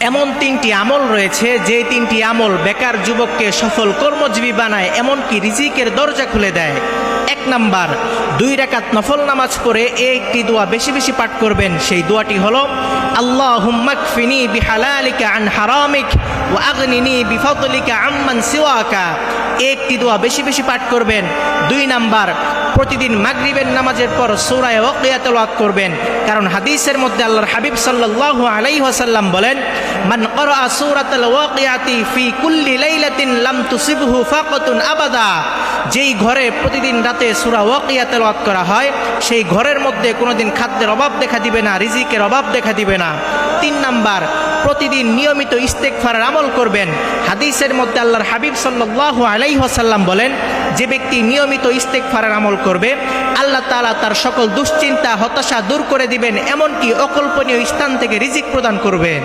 এমন তিনটি আমল রয়েছে যে তিনটি আমল বেকার যুবককে সফল কর্মজীবী বানায়, এমনকি রিজিকের দরজা খুলে দেয়। 1 নাম্বার, 2 রাকাত নফল নামাজ পড়ে একটি দোয়া বেশি বেশি পাঠ করবেন। সেই দোয়াটি হলো আল্লাহুম্মা কফিনি বিহালালিকা আন হারামিক ওয়া আগনিনি বিফদলিকা আম্মান সিওয়াকা। একটি দোয়া বেশি বেশি পাঠ করবেন। 2 নাম্বার, প্রতিদিন মাগরিবের নামাজের পর সূরা ওয়াকিয়া তেলাওয়াত করবেন, কারণ হাদিসের মধ্যে আল্লাহর হাবিব সাল্লাল্লাহু আলাইহি ওয়াসাল্লাম বলেন, মান ক্বারা সূরাতাল ওয়াকিয়াতি ফি কুল্লি লাইলাতিন লাম তুসিবহু ফাকাতুন আবাদা। যেই ঘরে প্রতিদিন রাতে সূরা ওয়াকিয়া তেলাওয়াত করা হয়, সেই ঘরের মধ্যে কোনোদিন খাদ্যের অভাব দেখা দিবে না, রিজিকের অভাব দেখা দিবে না। 3 নাম্বার, প্রতিদিন নিয়মিত ইস্তেগফারের আমল করবেন। হাদিসের মধ্যে আল্লাহর হাবিব সাল্লাল্লাহু আলাইহি ওয়াসাল্লাম বলেন, যে ব্যক্তি নিয়মিত ইস্তেগফারের আমল করবে, আল্লাহ তাআলা তার সকল দুশ্চিন্তা হতাশা দূর করে দিবেন, এমনকি অকল্পনীয় স্থান থেকে রিজিক প্রদান করবেন।